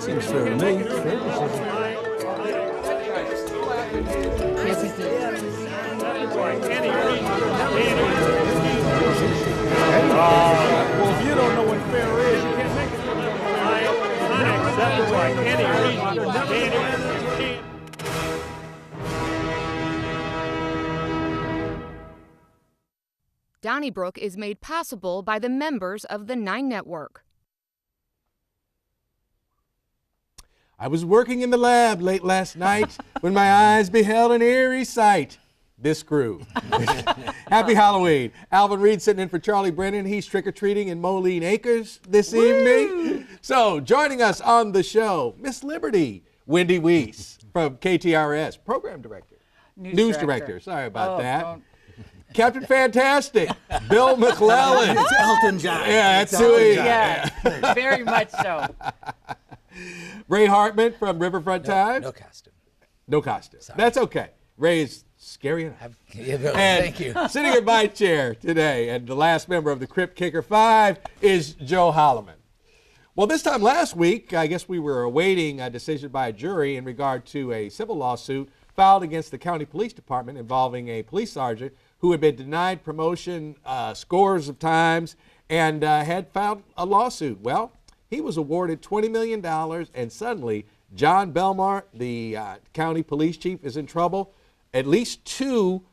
seems fair to me. Well, if you don't know what fair is, you can't make it. Unacceptable by any reason. Donnybrook is made possible by the members of the 9 Network. I was working in the lab late last night when my eyes beheld an eerie sight. This crew. Happy Halloween. Alvin Reed sitting in for Charlie Brennan. He's trick-or-treating in Moline Acres this evening. So joining us on the show, Miss Liberty, Wendy Weiss from KTRS, Program Director. News Director. Sorry about that. Don't. Captain Fantastic, Bill McClellan. It's Elton John. Yeah, that's who he is. Yeah, very much so. Ray Hartman from Riverfront Times. No costume. No costume. Sorry. That's okay. Ray is scary enough. Thank you. Sitting in my chair today, and the last member of the Crypt Kicker 5 is Joe Holleman. Well, this time last week, I guess we were awaiting a decision by a jury in regard to a civil lawsuit filed against the county police department involving a police sergeant who had been denied promotion scores of times and had filed a lawsuit. Well, he was awarded $20 million, and suddenly John Belmar, the county police chief, is in trouble. At least 2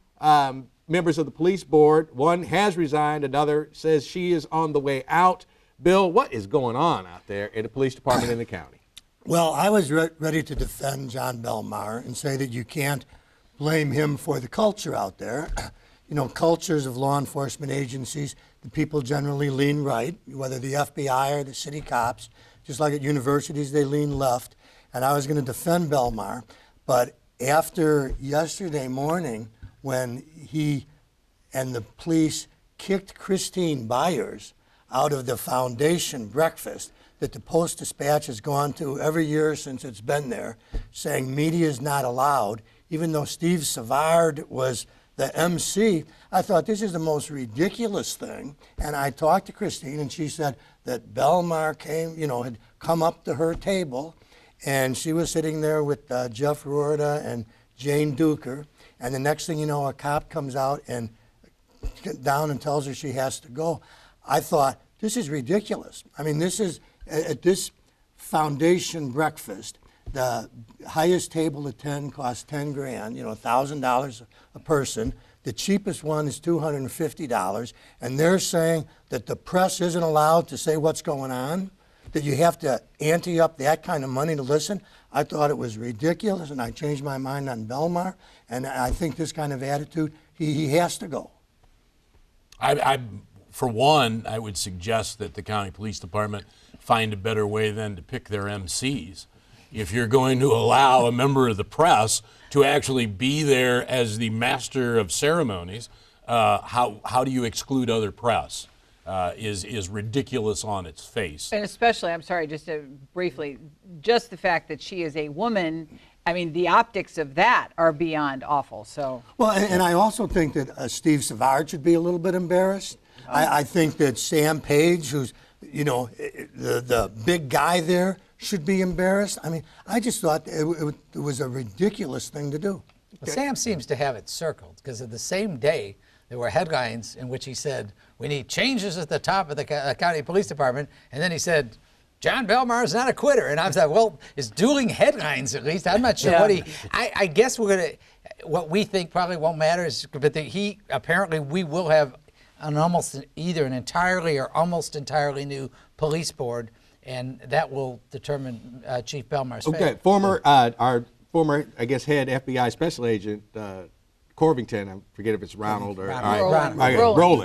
members of the police board, one has resigned, another says she is on the way out. Bill, what is going on out there in the police department in the county? Well, I was ready to defend John Belmar and say that you can't blame him for the culture out there. You know, cultures of law enforcement agencies, the people generally lean right, whether the FBI or the city cops. Just like at universities, they lean left. And I was going to defend Belmar, but after yesterday morning, when he and the police kicked Christine Byers out of the foundation breakfast that the Post-Dispatch has gone to every year since it's been there, saying media is not allowed, even though Steve Savard was the MC, I thought this is the most ridiculous thing. And I talked to Christine, and she said that Belmar came, had come up to her table, and she was sitting there with Jeff Rorda and Jane Duker. And the next thing you know, a cop comes out and down and tells her she has to go. I thought, this is ridiculous. I mean, this is, at this foundation breakfast, the highest table to 10 costs 10 grand, $1,000 a person. The cheapest one is $250. And they're saying that the press isn't allowed to say what's going on, that you have to ante up that kind of money to listen. I thought it was ridiculous, and I changed my mind on Belmar. And I think this kind of attitude, he has to go. For one, I would suggest that the county police department find a better way than to pick their MCs. If you're going to allow a member of the press to actually be there as the master of ceremonies, how do you exclude other press? Is ridiculous on its face. And especially, I'm sorry, just briefly, just the fact that she is a woman, I mean, the optics of that are beyond awful. So. Well, and I also think that Steve Savard should be a little bit embarrassed. I think that Sam Page, who's, the big guy there, should be embarrassed. I mean, I just thought it was a ridiculous thing to do. Well, Sam seems to have it circled, because of the same day, there were headlines in which he said, we need changes at the top of the county police department. And then he said, John Belmar is not a quitter. And I was like, well, it's dueling headlines at least. I'm not sure what I guess what we think probably won't matter is, but apparently we will have either an entirely or almost entirely new police board, and that will determine Chief Belmar's fate. Okay, our former, I guess, head FBI special agent, Corvington, I forget if it's Ronald or Roland.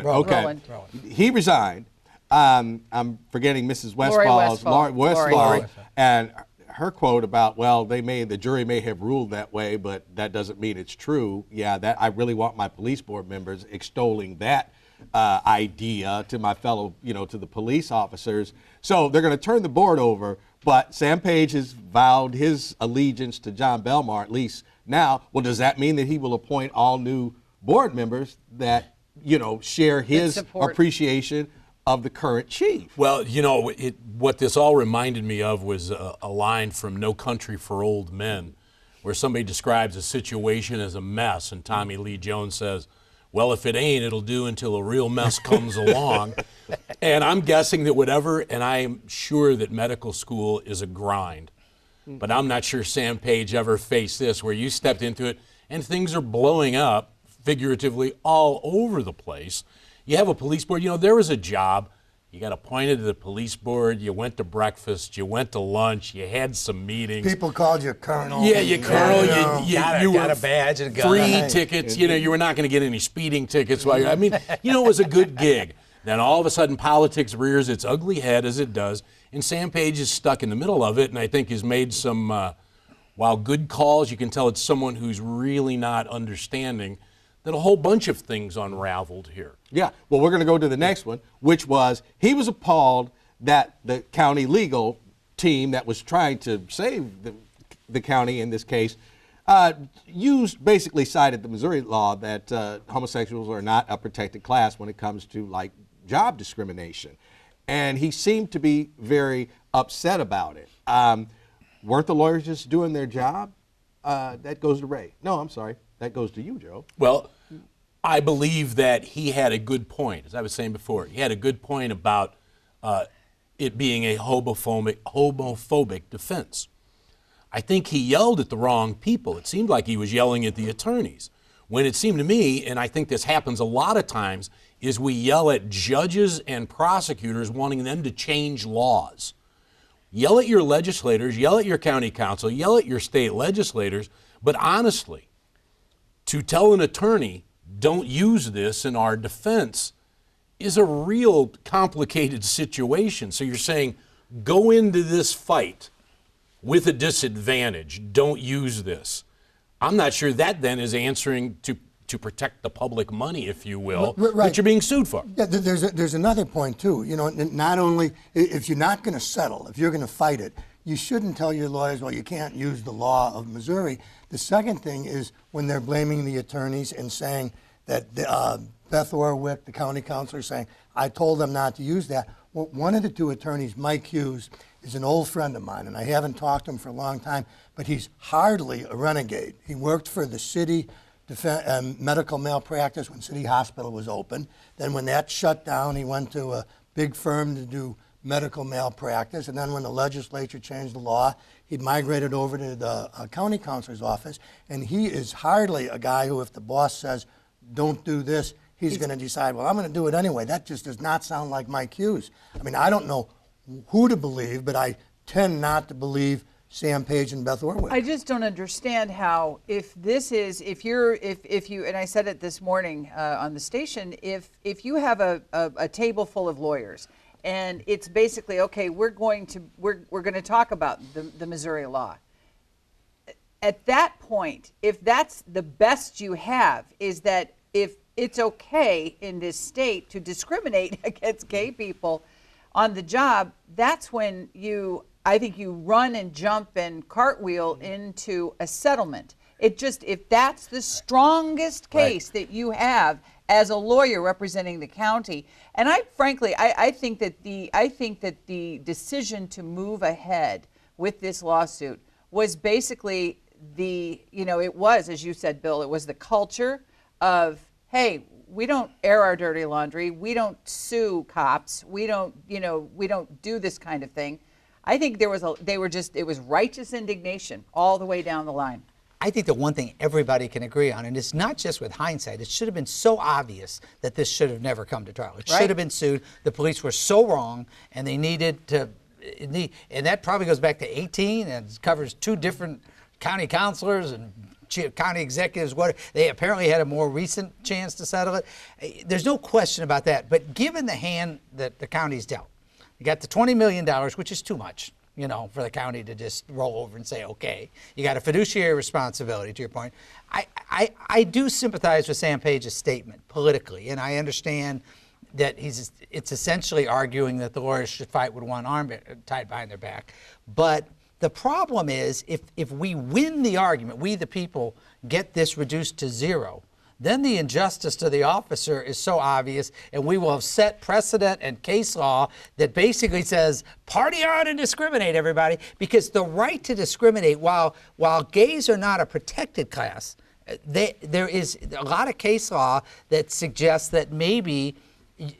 Okay. Roland. He resigned. I'm forgetting Mrs. Westfall, and her quote about, well, the jury may have ruled that way, but that doesn't mean it's true. Yeah, that I really want my police board members extolling that idea to my fellow, to the police officers. So they're going to turn the board over, but Sam Page has vowed his allegiance to John Belmar, at least now. Well, does that mean that he will appoint all new board members that, share his appreciation of the current chief. Well, you know, what this all reminded me of was a line from No Country for Old Men, where somebody describes a situation as a mess, and Tommy Lee Jones says, well, if it ain't, it'll do until a real mess comes along. And I'm guessing that whatever, and I'm sure that medical school is a grind, but I'm not sure Sam Page ever faced this, where you stepped into it and things are blowing up, figuratively, all over the place. You have a police board. You know, there was a job. You got appointed to the police board. You went to breakfast. You went to lunch. You had some meetings. People called you Colonel. Yeah, you Colonel. You got a badge and a gun. 3 tickets. You know, you were not going to get any speeding tickets. While I mean, you know, it was a good gig. Then all of a sudden, politics rears its ugly head, as it does, and Sam Page is stuck in the middle of it, and I think has made some, while good calls, you can tell it's someone who's really not understanding that a whole bunch of things unraveled here. Yeah, well, we're going to go to the next one, which was he was appalled that the county legal team that was trying to save the county in this case basically cited the Missouri law that homosexuals are not a protected class when it comes to like job discrimination. And he seemed to be very upset about it. Weren't the lawyers just doing their job? That goes to Ray. No, I'm sorry. That goes to you, Joe. Well, I believe that he had a good point, as I was saying before. He had a good point about it being a homophobic defense. I think he yelled at the wrong people. It seemed like he was yelling at the attorneys. When it seemed to me, and I think this happens a lot of times, is we yell at judges and prosecutors wanting them to change laws. Yell at your legislators, yell at your county council, yell at your state legislators, but honestly, to tell an attorney, don't use this in our defense, is a real complicated situation. So you're saying, go into this fight with a disadvantage. Don't use this. I'm not sure that then is answering to protect the public money, if you will, right. that you're being sued for. Yeah, there's another point too. You know, not only if you're not going to settle, if you're going to fight it, you shouldn't tell your lawyers, well, you can't use the law of Missouri. The second thing is when they're blaming the attorneys and saying that Beth Orwick, the county counselor, saying, I told them not to use that. Well, one of the two attorneys, Mike Hughes, is an old friend of mine, and I haven't talked to him for a long time, but he's hardly a renegade. He worked for the city medical malpractice when City Hospital was open. Then when that shut down, he went to a big firm to do medical malpractice. And then when the legislature changed the law, he migrated over to the county counselor's office. And he is hardly a guy who, if the boss says, don't do this, he's going to decide, well, I'm going to do it anyway. That just does not sound like Mike Hughes. I mean, I don't know who to believe, but I tend not to believe Sam Page and Beth Orwick. I just don't understand how, if you, and I said it this morning on the station, if you have a table full of lawyers, and it's basically, okay, we're going to talk about the Missouri law. At that point, if that's the best you have, is that if it's okay in this state to discriminate against gay people on the job, that's when I think you run and jump and cartwheel into a settlement. If that's the strongest case that you have as a lawyer representing the county, and I think that the decision to move ahead with this lawsuit was basically it was, as you said, Bill, it was the culture of, hey, we don't air our dirty laundry, we don't sue cops, we don't do this kind of thing. I think it was righteous indignation all the way down the line. I think the one thing everybody can agree on, and it's not just with hindsight, it should have been so obvious that this should have never come to trial. It should have been sued. The police were so wrong, and they needed to, and that probably goes back to 18 and covers 2 different county counselors and county executives. They apparently had a more recent chance to settle it. There's no question about that. But given the hand that the county's dealt, you got the $20 million, which is too much, for the county to just roll over and say, okay. You got a fiduciary responsibility, to your point. I do sympathize with Sam Page's statement politically, and I understand that it's essentially arguing that the lawyers should fight with one arm tied behind their back. But the problem is, if we win the argument, we the people get this reduced to 0, then the injustice to the officer is so obvious, and we will have set precedent and case law that basically says, party on and discriminate, everybody, because the right to discriminate, while gays are not a protected class, there is a lot of case law that suggests that maybe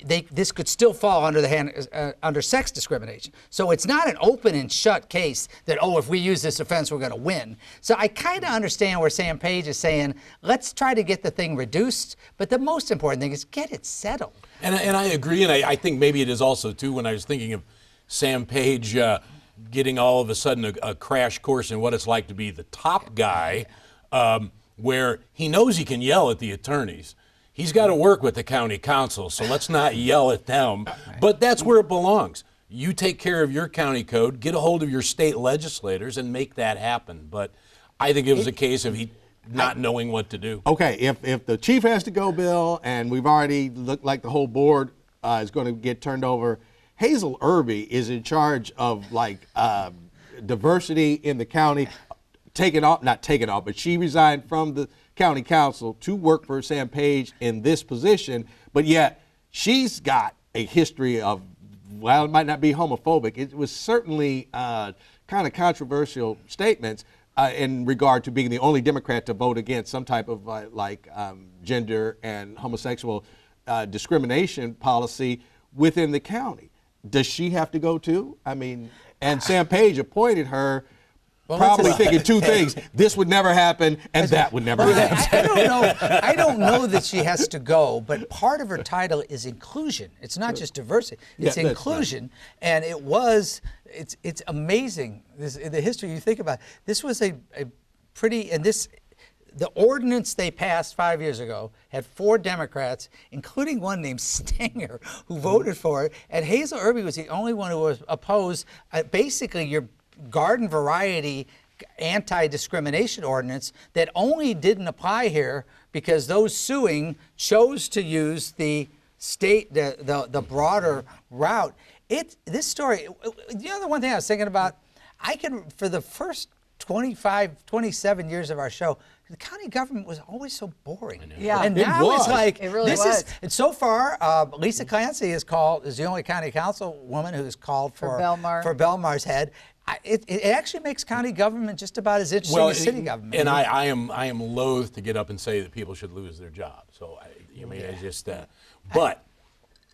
this could still fall under under sex discrimination. So it's not an open and shut case that, oh, if we use this offense, we're going to win. So I kind of understand where Sam Page is saying, let's try to get the thing reduced, but the most important thing is get it settled. And I agree, and I think maybe it is also, too, when I was thinking of Sam Page getting all of a sudden a crash course in what it's like to be the top guy, where he knows he can yell at the attorneys. He's got to work with the county council, so let's not yell at them. But that's where it belongs. You take care of your county code, get a hold of your state legislators, and make that happen. But I think it was a case of he not knowing what to do. Okay, if the chief has to go, Bill, and we've already looked like the whole board is going to get turned over, Hazel Irby is in charge of diversity in the county. Not taken off, but she resigned from the county council to work for Sam Page in this position, but yet she's got a history of, while it might not be homophobic, it was certainly kind of controversial statements in regard to being the only Democrat to vote against some type of gender and homosexual discrimination policy within the county. Does she have to go too? I mean, and Sam Page appointed her probably thinking two things: this would never happen, and that would never happen. I don't know that she has to go, but part of her title is inclusion. It's not just diversity; it's inclusion. And it's amazing. The history you think about. This was a pretty, and the ordinance they passed 5 years ago had 4 Democrats, including one named Stenger, who voted for it, and Hazel Irby was the only one who was opposed. Basically, your garden variety anti-discrimination ordinance that only didn't apply here because those suing chose to use the the broader route. This story, you know, the one thing I was thinking about, for the first 27 years of our show, the county government was always so boring. Yeah, and now it's like, it really was. And so far, Lisa Clancy is the only county councilwoman who's called for Belmar's head. It actually makes county government just about as interesting as city government. And I am loath to get up and say that people should lose their job. So but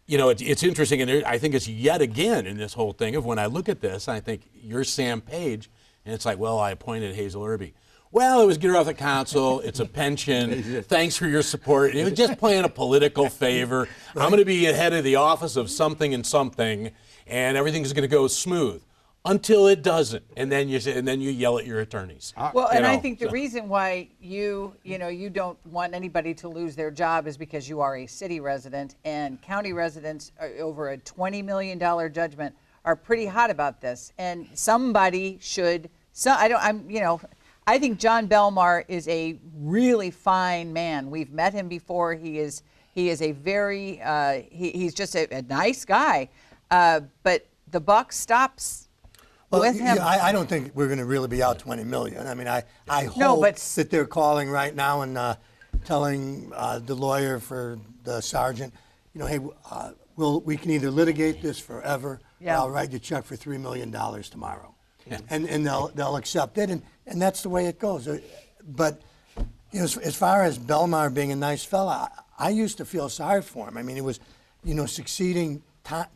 you know, it's interesting, and I think it's yet again in this whole thing of when I look at this, I think you're Sam Page, and it's like, well, I appointed Hazel Irby. Well, it was get her off the council. It's a pension. Thanks for your support. It was just playing a political favor. Right. I'm going to be head of the office of something and something, and everything's going to go smooth. Until it doesn't, and then you yell at your attorneys. Well, and I think the reason why you don't want anybody to lose their job is because you are a city resident, and county residents over a $20 million judgment are pretty hot about this. And somebody should. I think John Belmar is a really fine man. We've met him before. He is a very he's just a nice guy, but the buck stops. Well, with him. I don't think we're going to really be out 20 million. I mean, I hope that they're calling right now and telling the lawyer for the sergeant, you know, hey, we can either litigate this forever, or I'll write you a check for $3 million tomorrow, and they'll accept it, and that's the way it goes. But you know, as far as Belmar being a nice fella, I used to feel sorry for him. I mean, he was, succeeding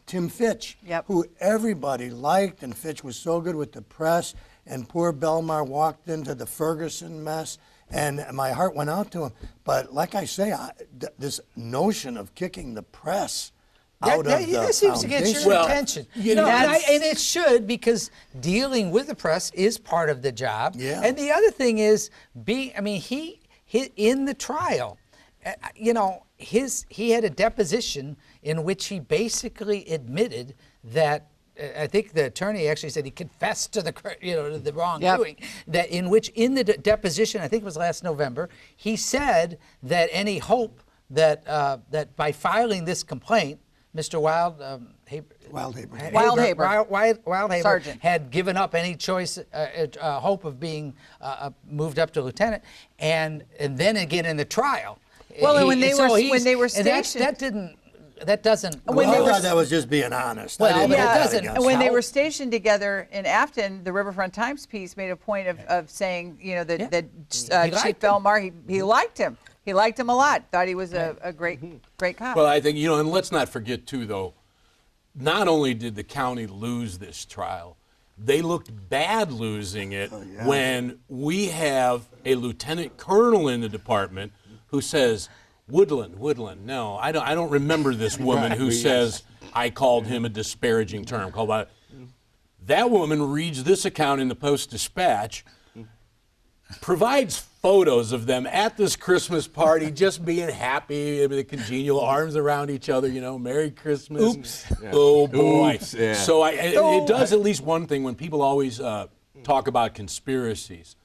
Tim Fitch, who everybody liked, and Fitch was so good with the press, and poor Belmar walked into the Ferguson mess, and my heart went out to him. But like I say, this notion of kicking the press out of the that seems to get your attention. And it should, because dealing with the press is part of the job. Yeah. And the other thing is, he in the trial, he had a deposition in which he basically admitted that I think the attorney actually said he confessed to the wrongdoing. That in the deposition, I think it was last November, he said that any hope that by filing this complaint, Mr. Wildhaber Sergeant, had given up any choice, hope of being moved up to lieutenant, and then again in the trial. Well, and when they were and that stationed, doesn't. When I they were thought that was just being honest. Well, I didn't but know it that doesn't- against when they him. were stationed together in Afton, the Riverfront Times piece made a point of saying, that liked Chief him. Belmar, he liked him. He liked him a lot. Thought he was a great cop. Well, I think, and let's not forget, too, though, not only did the county lose this trial, they looked bad losing it when we have a lieutenant colonel in the department who says, Woodland, no, I don't remember this woman who says I called him a disparaging term. That woman reads this account in the Post-Dispatch, provides photos of them at this Christmas party, just being happy, with the congenial arms around each other, Merry Christmas. Oops. Oh, boy. Oops, yeah. So it does at least one thing when people always talk about conspiracies.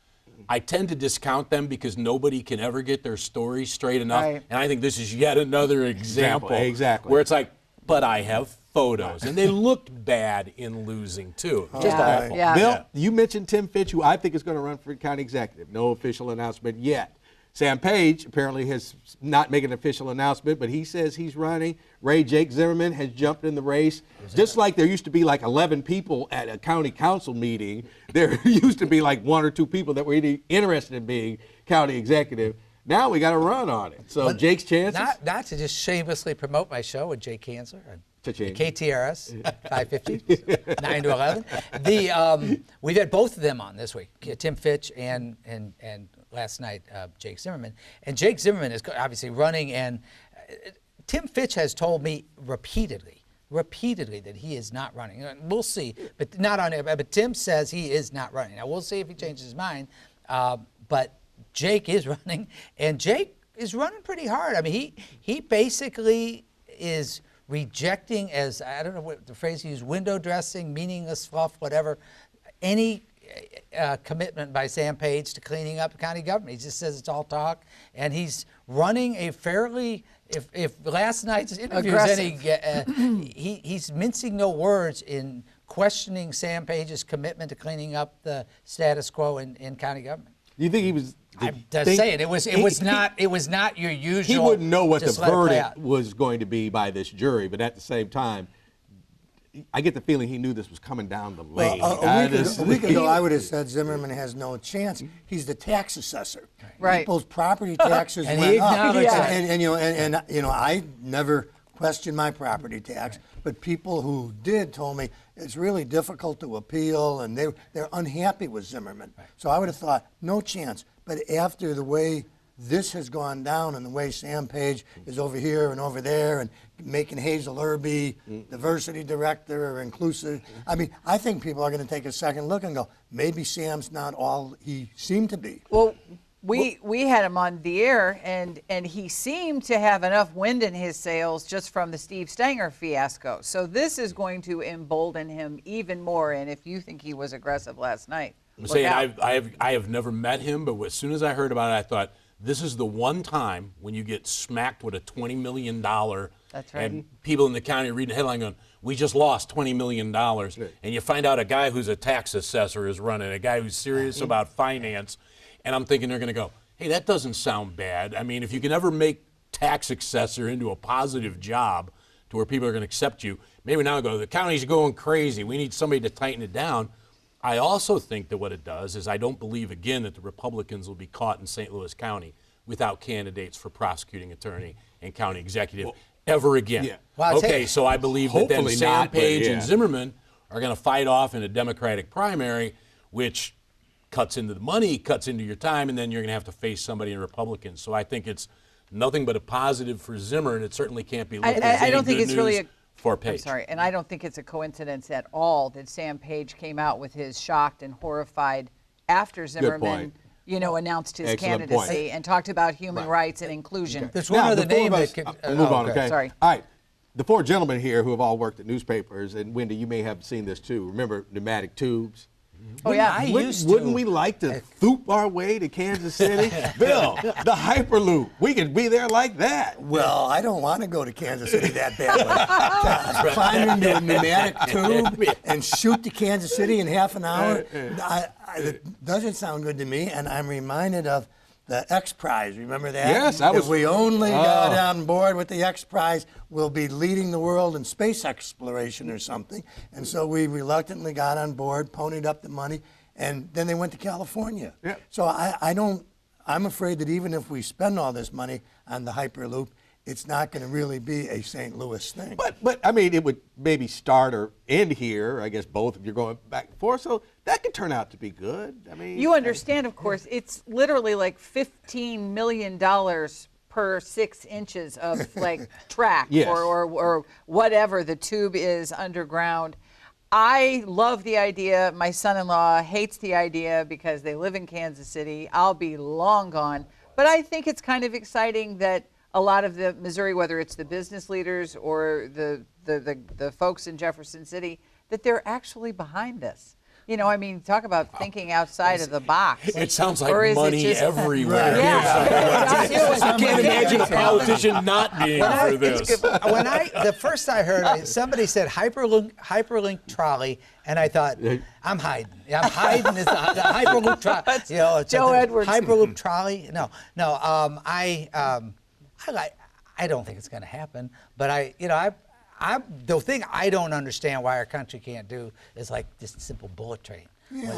I tend to discount them because nobody can ever get their story straight enough. Right. And I think this is yet another example Exactly. where it's like, but I have photos. And they looked bad in losing, too. Just awful. Yeah. Bill, you mentioned Tim Fitch, who I think is going to run for county executive. No official announcement yet. Sam Page apparently has not made an official announcement, but he says he's running. Jake Zimmerman has jumped in the race. Just like there used to be like 11 people at a county council meeting, there used to be like 1 or 2 people that were interested in being county executive. Now we got to run on it. So Jake's chances? Not to just shamelessly promote my show with Jake Cancer on Cha-ching. KTRS 550, 9 to 11. We've had both of them on this week, Tim Fitch and last night Jake Zimmerman. And Jake Zimmerman is obviously running, and Tim Fitch has told me repeatedly that he is not running. We'll see, but not on it. But Tim says he is not running. Now we'll see if he changes his mind. But Jake is running, and Jake is running pretty hard. I mean, he basically is rejecting, as I don't know what the phrase he used, window dressing, meaningless fluff, whatever, any commitment by Sam Page to cleaning up county government. He just says it's all talk, and he's running a fairly, if last night's interview is any, he's mincing no words in questioning Sam Page's commitment to cleaning up the status quo in county government. Do you think he was? I'm just saying it was not your usual. He wouldn't know what the just let it play verdict out. was going to be by this jury, but at the same time, I get the feeling he knew this was coming down the lane. A week ago, I would have said Zimmerman has no chance. He's the tax assessor. Right. People's property taxes And went he up. acknowledged that. And I never questioned my property tax, but people who did told me it's really difficult to appeal, and they're unhappy with Zimmerman. So I would have thought no chance. But after the way this has gone down and the way Sam Page is over here and over there and making Hazel Irby diversity director or inclusive, I mean, I think people are going to take a second look and go, maybe Sam's not all he seemed to be. Well, we had him on the air, and he seemed to have enough wind in his sails just from the Steve Stanger fiasco. So this is going to embolden him even more. And if you think he was aggressive last night, I'm saying I have never met him, but as soon as I heard about it, I thought, this is the one time when you get smacked with a $20 million. That's right. And people in the county reading the headline going, we just lost $20 million. And you find out a guy who's a tax assessor is running, a guy who's serious about finance. And I'm thinking they're going to go, hey, that doesn't sound bad. I mean, if you can ever make tax assessor into a positive job to where people are going to accept you, maybe now go, the county's going crazy. We need somebody to tighten it down. I also think that what it does is I don't believe, again, that the Republicans will be caught in St. Louis County without candidates for prosecuting attorney and county executive ever again. Yeah. Well, Okay, so I believe that then Hopefully Sam not, but Page yeah. and Zimmerman are going to fight off in a Democratic primary, which cuts into the money, cuts into your time, and then you're going to have to face somebody in Republicans. So I think it's nothing but a positive for Zimmer, and it certainly can't be looked at as I don't any think good it's really news for Page. I'm sorry, and I don't think it's a coincidence at all that Sam Page came out with his shocked and horrified after Zimmerman, point. Announced his Excellent candidacy point. and talked about human rights and inclusion. There's one Now, other the four name of that us- could. I'll move on, okay? Sorry. All right. The 4 gentlemen here who have all worked at newspapers, and Wendy, you may have seen this too. Remember pneumatic tubes? Oh yeah, I Wouldn't- used to. Wouldn't we like to thoop our way to Kansas City? Bill, the Hyperloop. We could be there like that. Well, I don't want to go to Kansas City that badly. To climb into a pneumatic tube and shoot to Kansas City in half an hour, it doesn't sound good to me. And I'm reminded of the X Prize. Remember that? Yes, that was- If we only got on board with the X Prize, we'll be leading the world in space exploration or something. And so we reluctantly got on board, ponied up the money, and then they went to California. Yeah. So I'm afraid that even if we spend all this money on the Hyperloop, it's not going to really be a St. Louis thing. But I mean, it would maybe start or end here. I guess both if you're going back and forth. So that could turn out to be good. I mean, You understand, of course, it's literally like $15 million per 6 inches of like track Yes. or whatever the tube is underground. I love the idea. My son-in-law hates the idea because they live in Kansas City. I'll be long gone. But I think it's kind of exciting that a lot of the Missouri, whether it's the business leaders or the folks in Jefferson City, that they're actually behind this. You know, I mean, talk about thinking outside of the box. It sounds Or like is it money just- everywhere. Yeah. I can't imagine a politician not being for this. The first I heard it, somebody said hyperlink trolley, and I thought, I'm hiding. I'm hiding the Hyperloop trolley. You know, it's Joe a Edwards. Hyperloop trolley. No. I don't think it's going to happen. But the thing I don't understand why our country can't do is like this simple bullet train.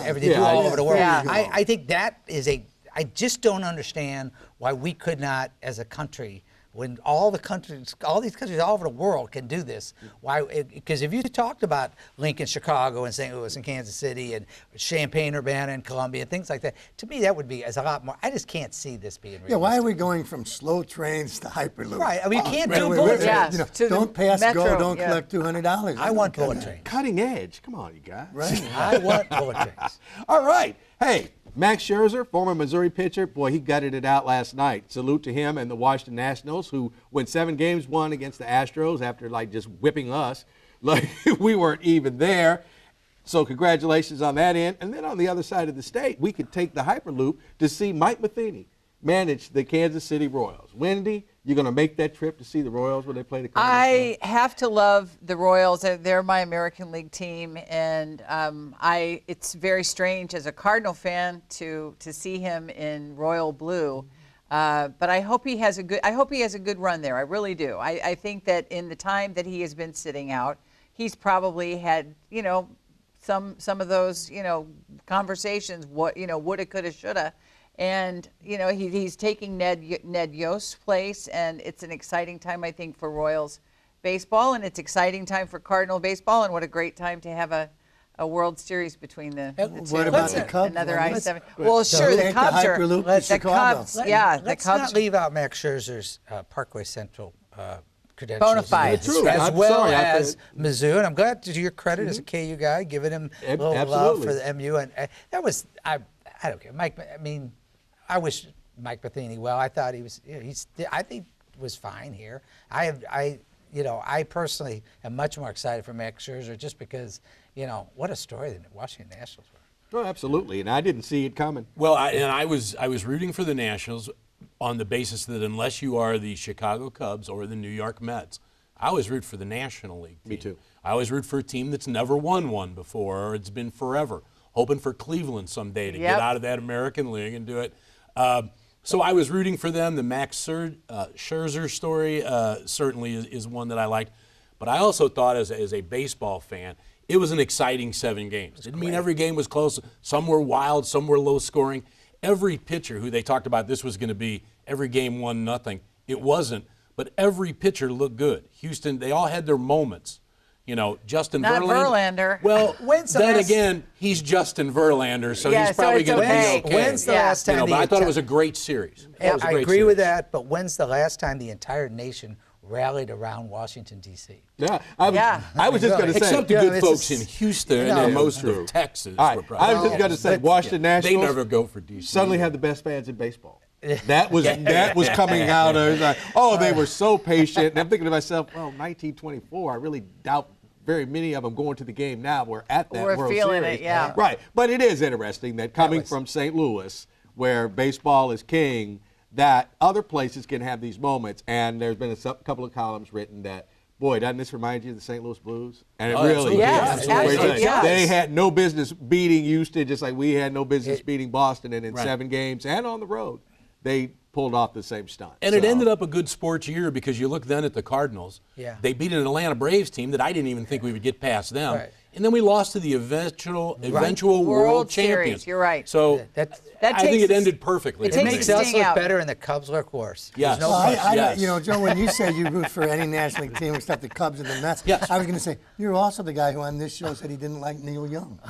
Everything do all over the world. Yeah. I think that is I just don't understand why we could not, as a country, when all these countries all over the world can do this. Why? Because if you talked about Lincoln, Chicago, and St. Louis, and Kansas City, and Champaign, Urbana, and Columbia, and things like that, to me that would be a lot more. I just can't see this being realistic. Yeah, why are we going from slow trains to Hyperloop? Right. I mean, you can't Wait, do wait, bullet wait, Yeah, trains. to the don't pass metro, go, don't yeah. collect $200. I want bullet trains. cutting edge. Come on, you guys. Right. I want bullet trains. All right. Hey, Max Scherzer, former Missouri pitcher, boy, he gutted it out last night. Salute to him and the Washington Nationals, who went 7 games, won against the Astros after like just whipping us. Like we weren't even there. So congratulations on that end. And then on the other side of the state, we could take the Hyperloop to see Mike Matheny manage the Kansas City Royals. Wendy, you're going to make that trip to see the Royals when they play the Cardinals? I have to love the Royals. They're my American League team, and it's very strange as a Cardinal fan to see him in royal blue. But I hope he has a good run there. I really do. I think that in the time that he has been sitting out, he's probably had some of those conversations. Woulda, coulda, shoulda. And he's taking Ned Yost's place, and it's an exciting time, I think, for Royals baseball, and it's exciting time for Cardinal baseball, and what a great time to have a World Series between the two. What about the Cubs? Another Let's- I-7. Well, sure, the take the Cubs are Hyperloop to the Chicago. Cubs. Yeah, the Let's Cubs. not leave out Max Scherzer's Parkway Central credentials. Bona fides. True. As I'm well sorry, as Mizzou. And I'm glad, to your credit as a KU guy, giving him a little love Absolutely. for the MU. And that was, I don't care. I wish Mike Matheny well. I thought he was, I think was fine here. I personally am much more excited for Max Scherzer just because, what a story the Washington Nationals were. Oh, absolutely. And I didn't see it coming. Well, I was rooting for the Nationals on the basis that unless you are the Chicago Cubs or the New York Mets, I always root for the National League team. Me too. I always root for a team that's never won one before, or it's been forever. Hoping for Cleveland someday to Yep. get out of that American League and do it. So I was rooting for them. The Max Scherzer story certainly is one that I liked. But I also thought as a baseball fan, it was an exciting 7 games. Didn't mean every game was close. Some were wild, some were low scoring. Every pitcher who they talked about this was going to be every game 1-0. It wasn't, but every pitcher looked good. Houston, they all had their moments. Justin Not Verlander. Well, When's the then last- again, he's Justin Verlander, so Yeah, he's so probably it's going to okay. be okay. When's the last time but I thought it was a great series. It was a I great agree with series. that, but when's the last time the entire nation rallied around Washington, D.C.? Yeah, Yeah. I was just going to say. Except the Yeah, good it's folks just- in Houston No. and most True. of Texas. All were right, probably I was just going to say, Washington They Nationals. never go for DC. Suddenly have the best fans in baseball. That was coming out. It was like, they were so patient. And I'm thinking to myself, 1924. I really doubt very many of them going to the game now. We're at that We're World feeling Series. it, yeah. Right, but it is interesting that coming from St. Louis, where baseball is king, that other places can have these moments. And there's been a couple of columns written that, boy, doesn't this remind you of the St. Louis Blues? And it Oh, really absolutely. Yes, is. absolutely, yes. They had no business beating Houston, just like we had no business beating Boston. And in Right. 7 games and on the road, they pulled off the same stunt. And it ended up a good sports year because you look then at the Cardinals. Yeah. They beat an Atlanta Braves team that I didn't even think we would get past them. Right. And then we lost to the eventual world champions. Series, you're right. So That I think it ended perfectly. it It takes makes the us sting look out. better and the Cubs look worse. Yes. There's no Well, question. Yes. You know, Joe, when you say you root for any National League team except the Cubs and the Mets, Yes. I was going to say, you're also the guy who on this show said he didn't like Neil Young.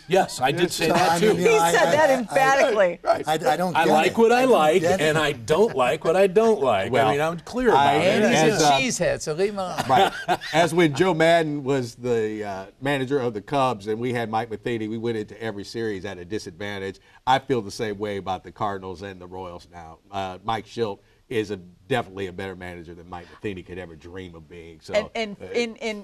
Yes, I did say So, that I too. mean, you know, He said that emphatically. I don't I get like it. what I like, get it. and I don't like what I don't like. Well, I mean, I'm clear about I- it. And he's As, a cheesehead, so leave him alone. Right. As when Joe Madden was the manager of the Cubs and we had Mike Matheny, we went into every series at a disadvantage. I feel the same way about the Cardinals and the Royals now. Mike Schilt is definitely a better manager than Mike Matheny could ever dream of being. So, And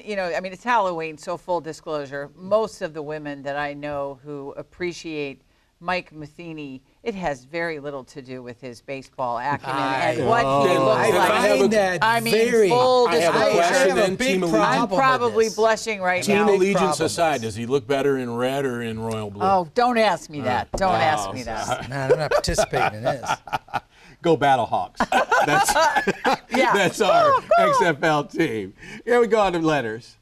you know, I mean, it's Halloween, so full disclosure. Most of the women that I know who appreciate Mike Matheny, it has very little to do with his baseball acumen and what he Then looks I like. find that I mean, very. full I have a disclosure. question I have a then, big Team problem I'm Allegiance. with probably this. blushing right Team now. Big Allegiance problem. aside, does he look better in red or in royal blue? Oh, don't ask me that. Don't ask me that. Man, I'm not participating in this. go Battlehawks. That's, Yeah. that's our XFL team. Here we go on to letters.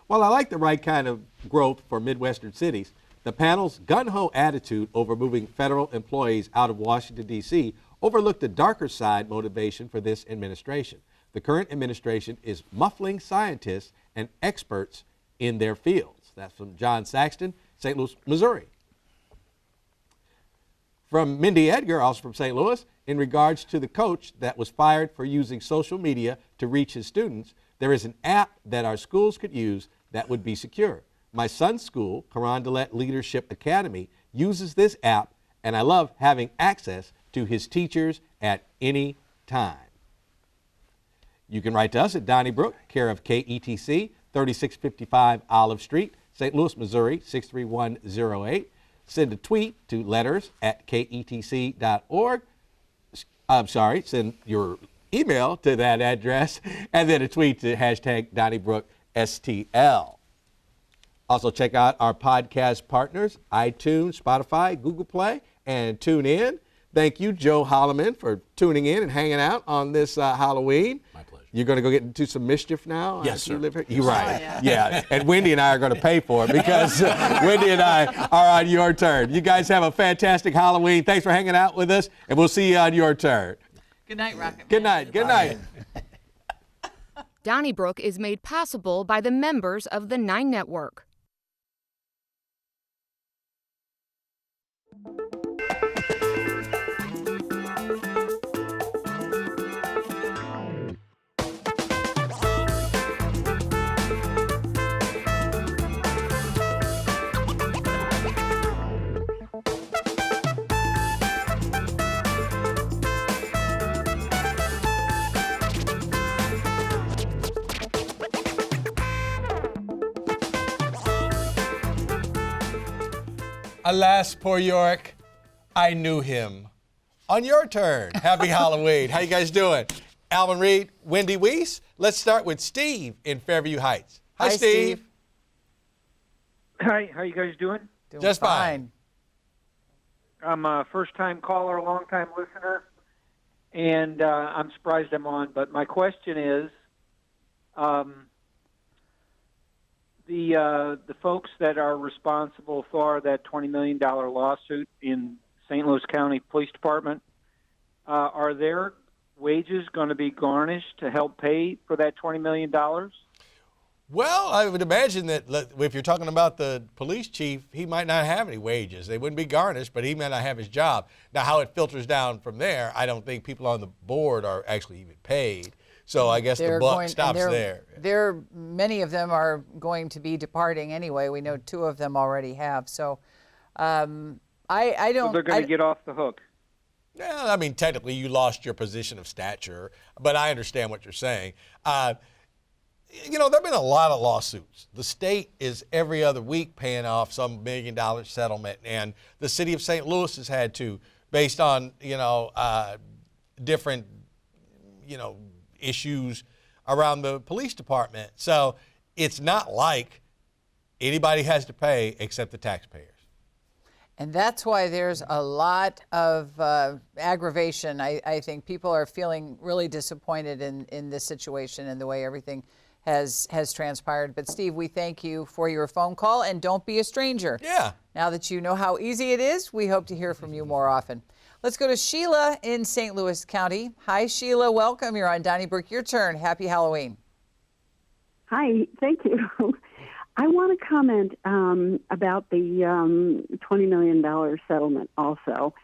While I like the right kind of growth for Midwestern cities, the panel's gung-ho attitude over moving federal employees out of Washington, D.C. overlooked the darker side motivation for this administration. The current administration is muffling scientists and experts in their fields. That's from John Saxton, St. Louis, Missouri. From Mindy Edgar, also from St. Louis, in regards to the coach that was fired for using social media to reach his students, there is an app that our schools could use that would be secure. My son's school, Carondelet Leadership Academy, uses this app, and I love having access to his teachers at any time. You can write to us at Donnybrook, care of KETC, 3655 Olive Street, St. Louis, Missouri, 63108. Send a tweet to letters@ketc.org. Send your email to that address, and then a tweet to hashtag Donnybrook STL. Also, check out our podcast partners, iTunes, Spotify, Google Play, and TuneIn. Thank you, Joe Holleman, for tuning in and hanging out on this Halloween. My pleasure. You're going to go get into some mischief now? Yes, as you sir. live here? You're right. Yeah. And Wendy and I are going to pay for it because Wendy and I are on your turn. You guys have a fantastic Halloween. Thanks for hanging out with us, and we'll see you on your turn. Good night, Rocket. Good night. Good night. Donnybrook is made possible by the members of the 9 Network. Alas, poor York, I knew him. On your turn. Happy Halloween. How you guys doing? Alvin Reed, Wendy Weiss. Let's start with Steve in Fairview Heights. Hi, Steve. Hi, how you guys doing? Doing Just fine. I'm a first-time caller, long-time listener, and I'm surprised I'm on. But my question is, the folks that are responsible for that $20 million lawsuit in St. Louis County Police Department, are their wages going to be garnished to help pay for that $20 million? Well, I would imagine that if you're talking about the police chief, he might not have any wages. They wouldn't be garnished, but he may not have his job. Now, how it filters down from there, I don't think people on the board are actually even paid. So I guess the buck stops there. Many of them are going to be departing anyway. We know 2 of them already have. So I don't. So they're going to get off the hook. Yeah, I mean, technically you lost your position of stature, but I understand what you're saying. You know, there have been a lot of lawsuits. The state is every other week paying off some $1 million settlement, and the city of St. Louis has had to, based on, different, issues around the police department. So it's not like anybody has to pay except the taxpayers. And that's why there's a lot of aggravation. I think people are feeling really disappointed in this situation and the way everything has transpired. But Steve, we thank you for your phone call, and don't be a stranger. Yeah. Now that you know how easy it is, we hope to hear from you more often. Let's go to Sheila in St. Louis County. Hi, Sheila. Welcome. You're on Donnybrook. Your turn. Happy Halloween. Hi. Thank you. I want to comment about the $20 million settlement also.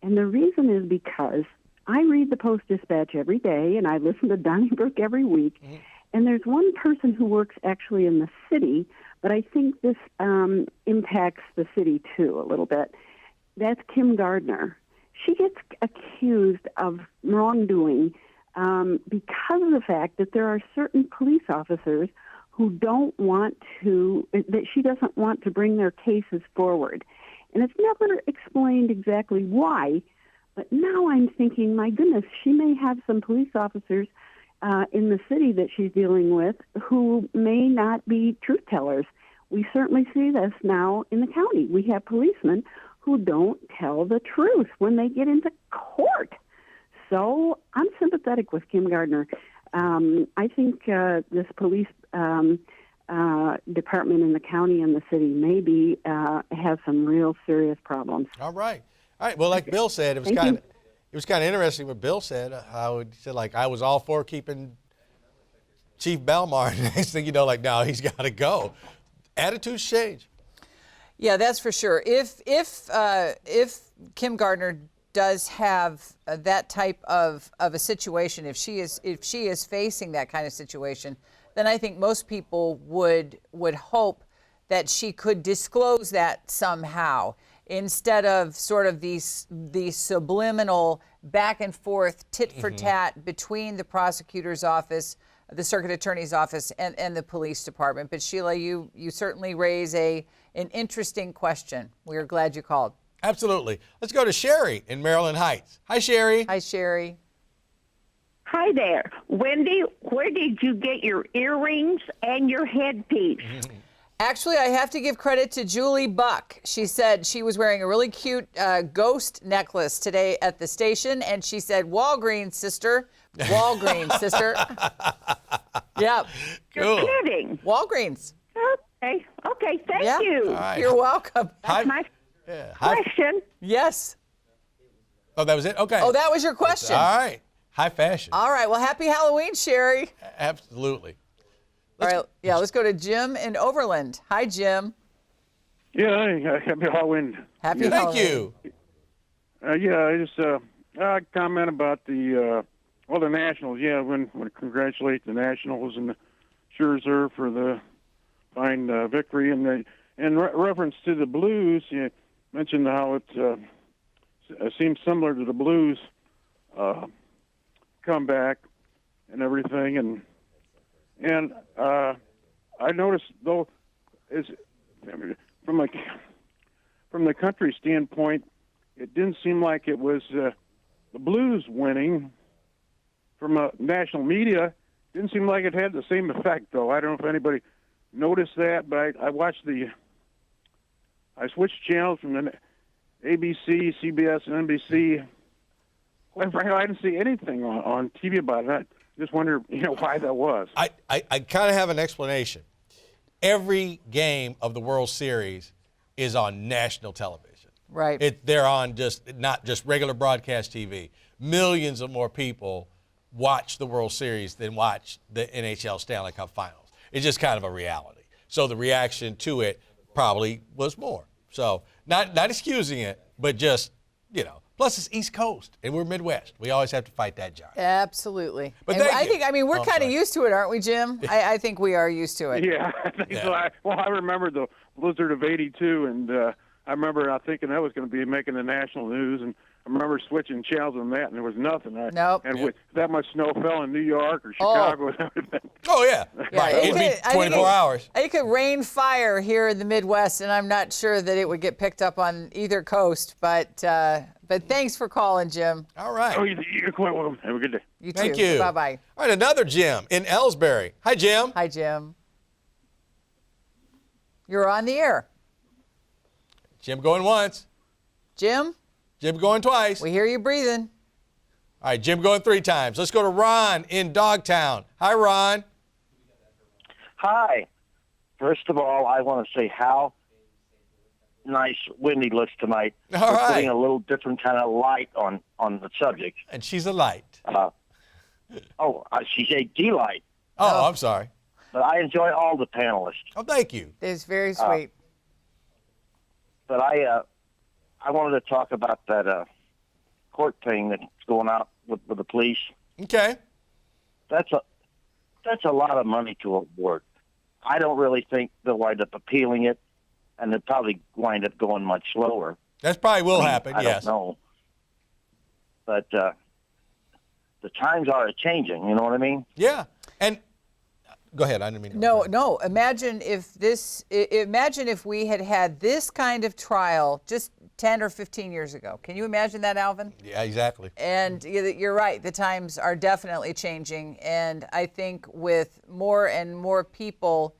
And the reason is because I read the Post-Dispatch every day, and I listen to Donnybrook every week. Mm-hmm. And there's one person who works actually in the city, but I think this impacts the city, too, a little bit. That's Kim Gardner. She gets accused of wrongdoing because of the fact that there are certain police officers who that she doesn't want to bring their cases forward. And it's never explained exactly why, but now I'm thinking, my goodness, she may have some police officers in the city that she's dealing with who may not be truth tellers. We certainly see this now in the county. We have policemen who don't tell the truth when they get into court. So I'm sympathetic with Kim Gardner. I think this police department in the county and the city maybe have some real serious problems. All right. Well, like Bill said, it was kind of interesting what Bill said. How he said, like, I was all for keeping Chief Belmar. And the next thing you know, like, now he's got to go. Attitudes change. Yeah, that's for sure. If Kim Gardner does have that type of a situation, if she is facing that kind of situation, then I think most people would hope that she could disclose that somehow, instead of sort of these subliminal back and forth tit for tat between the prosecutor's office, the circuit attorney's office, and the police department. But Sheila, you certainly raise an interesting question. We're glad you called. Absolutely. Let's go to Sherry in Maryland Heights. Hi, Sherry. Hi, Sherry. Hi there. Wendy, where did you get your earrings and your headpiece? Actually, I have to give credit to Julie Buck. She said she was wearing a really cute ghost necklace today at the station, and she said, Walgreens, sister. Walgreens, sister. Yep. You're kidding. Walgreens. Okay, thank you. Right. You're welcome. That's my question. Yes. Oh, that was it? Okay. Oh, that was your question. All right. High fashion. All right. Well, happy Halloween, Sherry. Absolutely. All right. Yeah, let's go to Jim in Overland. Hi, Jim. Yeah, happy Halloween. Happy Thank Halloween. you. Yeah, I just comment about the Nationals. Yeah, when congratulate the Nationals and the Scherzer for the fine victory, and in reference to the Blues, you mentioned how it seems similar to the Blues comeback and everything, and I noticed though is from the country standpoint, it didn't seem like it was the Blues winning. From national media, didn't seem like it had the same effect, though. I don't know if anybody noticed that, but I switched channels from the ABC, CBS, and NBC. Quite frankly, I didn't see anything on TV about it. I just wonder, why that was. I kind of have an explanation. Every game of the World Series is on national television. Right. They're on not just regular broadcast TV. Millions of more people watch the World Series than watch the NHL Stanley Cup Finals. It's just kind of a reality. So the reaction to it probably was more. So not excusing it, but just, plus it's East Coast and we're Midwest. We always have to fight that giant. Absolutely. But I think we're kind of used to it, aren't we, Jim? I think we are used to it. Yeah, I think so. I remember the blizzard of '82, and I remember thinking that was going to be making the national news, and I remember switching channels on that, and there was nothing. Nope. And with that much snow fell in New York or Chicago and everything. Oh, yeah. Right. It'd be 24 hours. It could rain fire here in the Midwest, and I'm not sure that it would get picked up on either coast. But thanks for calling, Jim. All right. Oh, you're quite welcome. Have a good day. You too. Thank you. Bye-bye. All right, another Jim in Ellsbury. Hi, Jim. Hi, Jim. You're on the air. Jim going once. Jim? Jim going twice. We hear you breathing. All right, Jim going 3 times. Let's go to Ron in Dogtown. Hi, Ron. Hi. First of all, I want to say how nice Wendy looks tonight. All right. Putting a little different kind of light on the subject. And she's a light. She's a delight. Oh, I'm sorry. But I enjoy all the panelists. Oh, thank you. It's very sweet. But I wanted to talk about that court thing that's going out with the police. Okay. That's a lot of money to award. I don't really think they'll wind up appealing it, and they'll probably wind up going much slower. That probably will happen, yes. I don't know. But the times are changing, you know what I mean? Yeah. And go ahead. I didn't mean to. No. Imagine if we had this kind of trial just 10 or 15 years ago. Can you imagine that, Alvin? Yeah, exactly. And you're right. The times are definitely changing. And I think with more and more people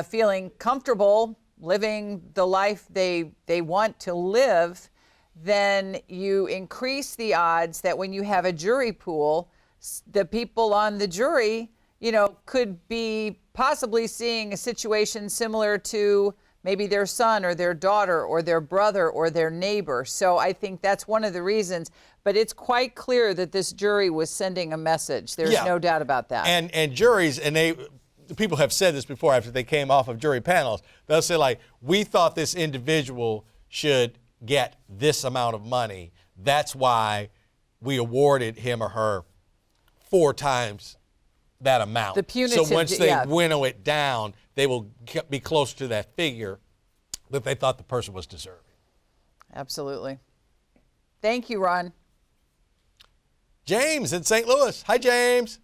feeling comfortable living the life they want to live, then you increase the odds that when you have a jury pool, the people on the jury, could be possibly seeing a situation similar to maybe their son or their daughter or their brother or their neighbor. So I think that's one of the reasons. But it's quite clear that this jury was sending a message. There's no doubt about that. And juries, people have said this before after they came off of jury panels, they'll say, like, we thought this individual should get this amount of money. That's why we awarded him or her 4 times that amount. The punitive, so once they winnow it down, they will be closer to that figure that they thought the person was deserving. Absolutely. Thank you, Ron. James in St. Louis. Hi, James.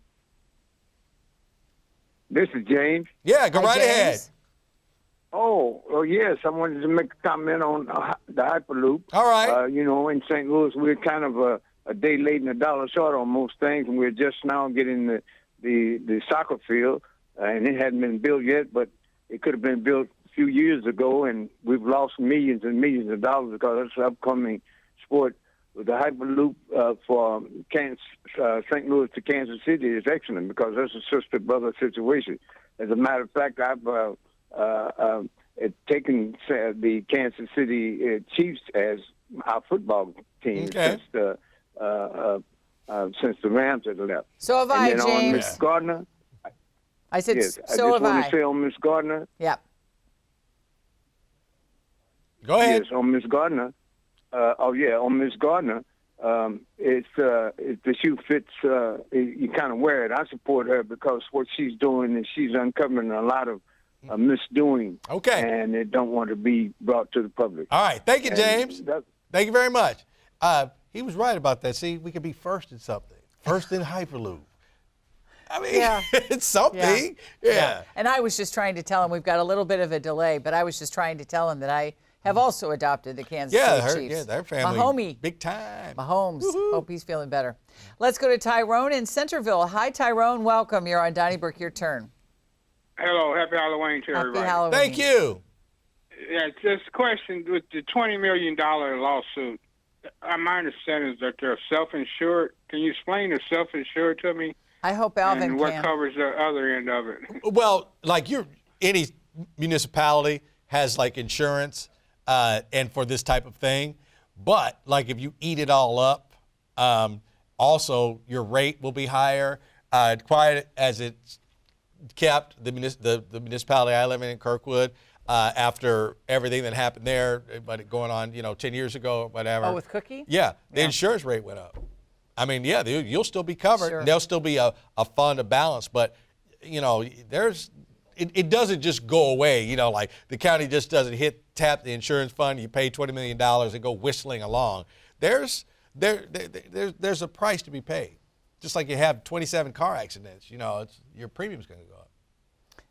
This is James. Yeah, go right ahead. Oh, yes. I wanted to make a comment on the Hyperloop. All right. In St. Louis, we're kind of a day late and a dollar short on most things, and we're just now getting the soccer field, and it hadn't been built yet, but it could have been built a few years ago, and we've lost millions and millions of dollars because it's an upcoming sport. With the Hyperloop for St. Louis to Kansas City is excellent because that's a sister-brother situation. As a matter of fact, I've taken the Kansas City Chiefs as our football team since the Rams had left. So have I, and then James. On Miss Gardner. I said, yes, so have I. I just want to say on Miss Gardner. Yeah. Go ahead. Yes, on Miss Gardner. On Miss Gardner, if the shoe fits, you kind of wear it. I support her because what she's doing is she's uncovering a lot of misdoing. Okay. And they don't want to be brought to the public. All right. Thank you, James. Thank you very much. He was right about that. See, we could be first in something. First in Hyperloop. I mean, it's something. Yeah. And I was just trying to tell him, we've got a little bit of a delay, but I was just trying to tell him that I have also adopted the Kansas City Chiefs. Yeah, their family. My homie. Big time. Mahomes. Hope he's feeling better. Let's go to Tyrone in Centerville. Hi, Tyrone. Welcome. You're on Donnybrook. Your turn. Hello. Happy Halloween to everybody. Happy Halloween. Thank you. Yeah, just a question with the $20 million lawsuit. My understanding is that they're self-insured. Can you explain the self-insured to me? I hope Alvin and what can. covers the other end of it? Well, like any municipality has like insurance and for this type of thing. But like if you eat it all up, also your rate will be higher. Quiet as it's kept, the municipality I live in Kirkwood, after everything that happened there, but going on, 10 years ago or whatever. Oh, with Cookie? Yeah, the insurance rate went up. I mean, yeah, you'll still be covered. Sure. There'll still be a fund, a balance, but it doesn't just go away. Like the county just doesn't tap the insurance fund. You pay $20 million and go whistling along. There's a price to be paid. Just like you have 27 car accidents, your premium's going to go up.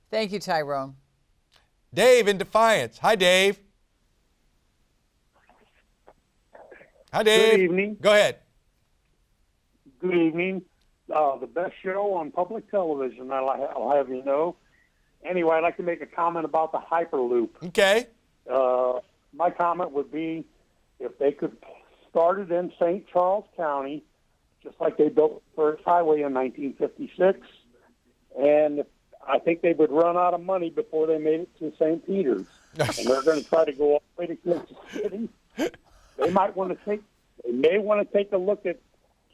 Thank you, Tyrone. Dave in Defiance. Hi, Dave. Hi, Dave. Good evening. Go ahead. Good evening. The best show on public television, I'll have you know. Anyway, I'd like to make a comment about the Hyperloop. Okay. My comment would be if they could start it in St. Charles County, just like they built the first highway in 1956, and I think they would run out of money before they made it to St. Peter's, and they're going to try to go all the way to Kansas City. They may want to take a look at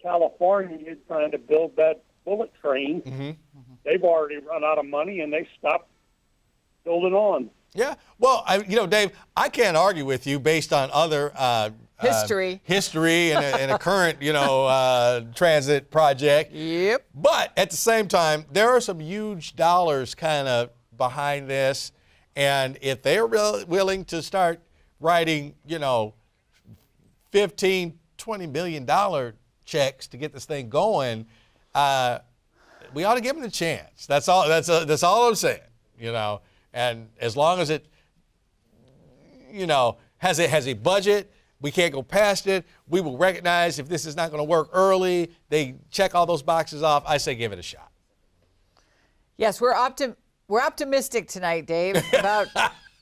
California trying to build that bullet train. Mm-hmm. They've already run out of money, and they stopped building on. Yeah. Well, Dave, I can't argue with you based on other history and a current, transit project. Yep. But at the same time, there are some huge dollars kind of behind this, and if they're willing to start writing, $15, $20 million checks to get this thing going, we ought to give them the chance. That's all. That's all I'm saying. And as long as it, has a budget, we can't go past it. We will recognize if this is not going to work early. They check all those boxes off. I say give it a shot. Yes, we're optimistic tonight, Dave, about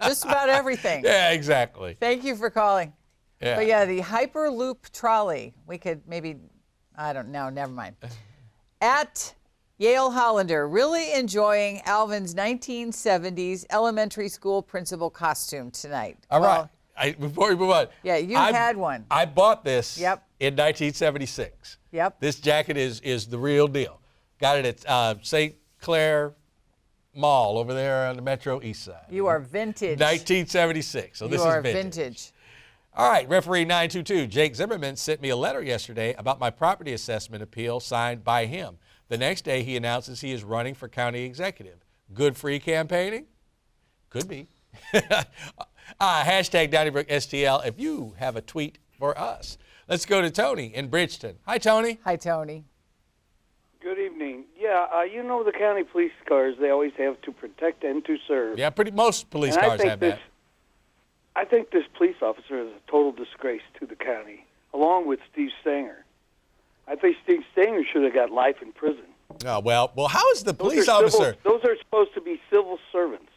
just about everything. Yeah, exactly. Thank you for calling. Yeah. But yeah, the Hyperloop trolley, we could maybe, I don't know, never mind. At Yale Hollander, really enjoying Alvin's 1970s elementary school principal costume tonight. All right. Before we move on. Yeah, you had one. I bought this Yep. in 1976. Yep. This jacket is the real deal. Got it at St. Clair Mall over there on the Metro East Side. You are vintage. 1976. So this you are is vintage. vintage. All right, referee 922. Jake Zimmerman sent me a letter yesterday about my property assessment appeal signed by him. The next day, he announces he is running for county executive. Good free campaigning? Could be. Hashtag Donnybrook STL if you have a tweet for us. Let's go to Tony in Bridgeton. Hi, Tony. Hi, Tony. Good evening. Yeah, the county police cars, they always have to protect and to serve. Yeah, most police cars have that. I think this police officer is a total disgrace to the county, along with Steve Stanger. I think Steve Stanger should have got life in prison. Oh, well, how is the police officer? Those are supposed to be civil servants.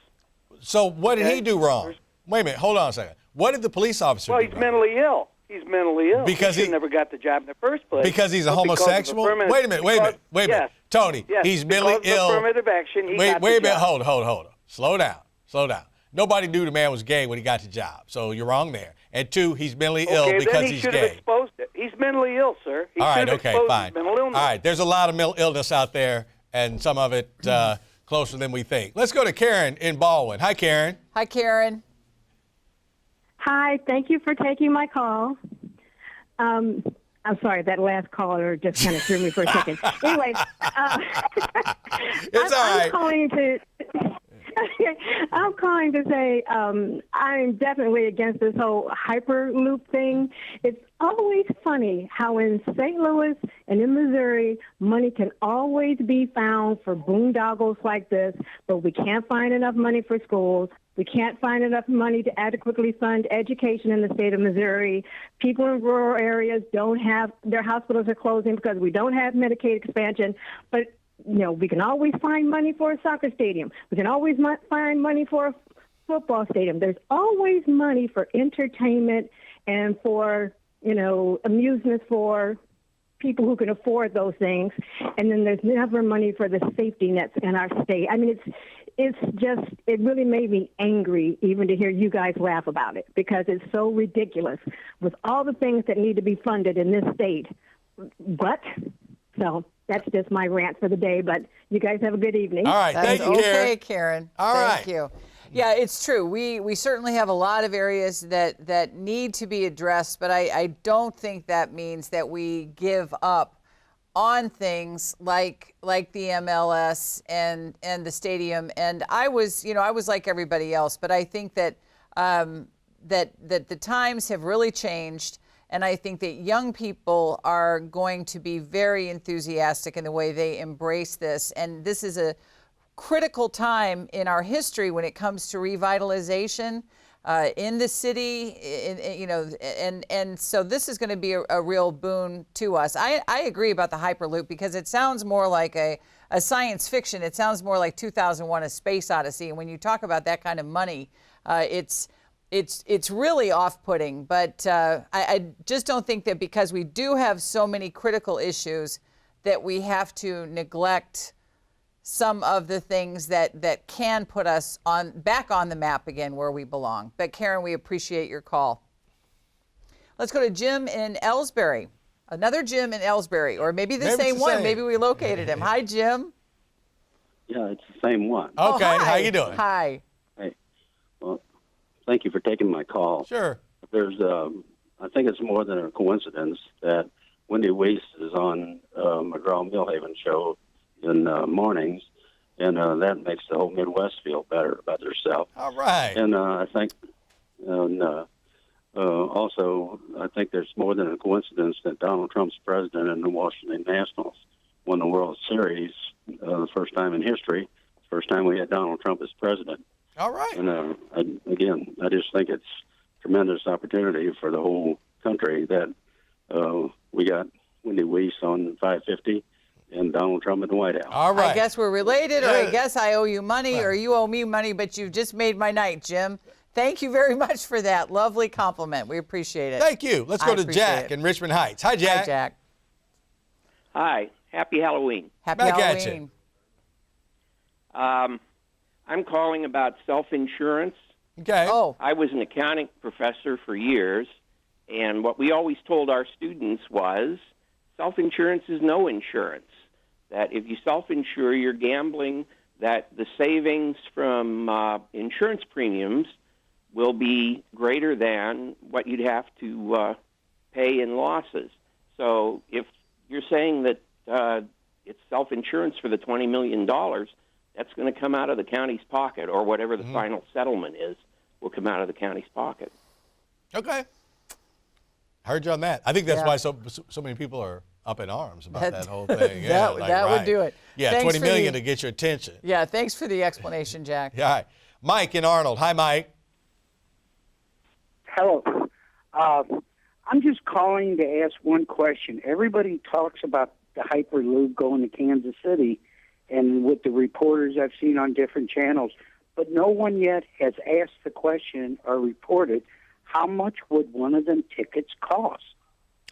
So what did he do wrong? Wait a minute, hold on a second. What did the police officer do Well, he's mentally ill. He's mentally ill. Because he never got the job in the first place. Because he's a homosexual? Wait a minute. Yes. Tony, yes, he's mentally ill. Affirmative action. Wait a minute. Hold on. Slow down. Nobody knew the man was gay when he got the job, so you're wrong there. And two, he's mentally ill because then he he's should gay. have exposed it. He's mentally ill, sir. He All right, should have okay, exposed fine. his mental illness. All right, there's a lot of mental illness out there, and some of it closer than we think. Let's go to Karen in Baldwin. Hi, Karen. Hi, Karen. Hi, thank you for taking my call. I'm sorry, that last caller just kind of threw me for a second. Anyway, it's all right. I'm calling to say I'm definitely against this whole Hyperloop thing. It's always funny how in St. Louis and in Missouri, money can always be found for boondoggles like this, but we can't find enough money for schools. We can't find enough money to adequately fund education in the state of Missouri. People in rural areas their hospitals are closing because we don't have Medicaid expansion. But, we can always find money for a soccer stadium. We can always find money for a football stadium. There's always money for entertainment and for, amusements for people who can afford those things. And then there's never money for the safety nets in our state. I mean, it really made me angry even to hear you guys laugh about it because it's so ridiculous with all the things that need to be funded in this state. So that's just my rant for the day, but you guys have a good evening. All right, thank you, Karen. Okay, Karen. All right. Thank you. Yeah, it's true. We certainly have a lot of areas that need to be addressed, but I don't think that means that we give up on things like the MLS and the stadium. And I was like everybody else, but I think that that the times have really changed. And I think that young people are going to be very enthusiastic in the way they embrace this. And this is a critical time in our history when it comes to revitalization in the city, and so this is going to be a real boon to us. I agree about the Hyperloop because it sounds more like a science fiction. It sounds more like 2001: A Space Odyssey. And when you talk about that kind of money, it's it's really off-putting. But I just don't think that because we do have so many critical issues that we have to neglect some of the things that can put us back on the map again where we belong. But Karen, we appreciate your call. Let's go to Jim in Ellsbury. Another Jim in Ellsbury, or maybe the same one. Maybe we located him. Hi, Jim. Yeah, it's the same one. Okay, hi. how you doing? Hi. Hey, well, thank you for taking my call. Sure. There's, I think it's more than a coincidence that Wendy Weiss is on McGraw-Millhaven show in mornings, and that makes the whole Midwest feel better about themselves. All right. And I think, also, I think there's more than a coincidence that Donald Trump's president and the Washington Nationals won the World Series the first time in history, first time we had Donald Trump as president. All right. And I just think it's tremendous opportunity for the whole country that we got Wendy Weiss on 550 and Donald Trump in the White House. All right. I guess we're related, or I guess I owe you money, or you owe me money, but you've just made my night, Jim. Thank you very much for that lovely compliment. We appreciate it. Thank you. Let's go to Jack in Richmond Heights. Hi, Jack. Hi, Jack. Hi. Happy Halloween. Happy Halloween. I'm calling about self-insurance. Okay. Oh. I was an accounting professor for years, and what we always told our students was self-insurance is no insurance. That if you self-insure, you're gambling that the savings from insurance premiums will be greater than what you'd have to pay in losses. So if you're saying that it's self-insurance for the $20 million, that's going to come out of the county's pocket, or whatever the final settlement is will come out of the county's pocket. Okay. Heard you on that. I think that's why so many people are up in arms about that whole thing. Yeah, that would do it. Yeah, Thanks $20 million to get your attention. Yeah, thanks for the explanation, Jack. Yeah. Right. Mike in Arnold. Hi, Mike. Hello. I'm just calling to ask one question. Everybody talks about the Hyperloop going to Kansas City, and with the reporters I've seen on different channels, but no one yet has asked the question or reported how much would one of them tickets cost?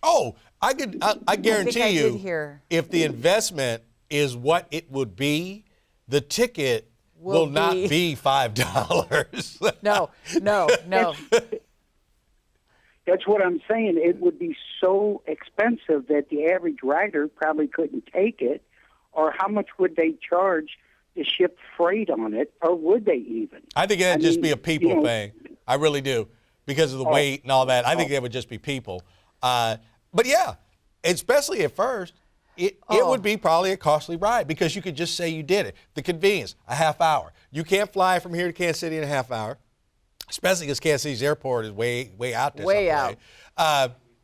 Oh, I guarantee you, did hear. if the investment is what it would be, the ticket will not be $5. No. That's what I'm saying. It would be so expensive that the average rider probably couldn't take it. Or how much would they charge to ship freight on it, or would they even? I think it'd just be a people thing. I really do, because of the weight and all that. I think it would just be people. But yeah, especially at first, it would be probably a costly ride, because you could just say you did it. The convenience, a half hour. You can't fly from here to Kansas City in a half hour, especially because Kansas City's airport is way out there. Way out.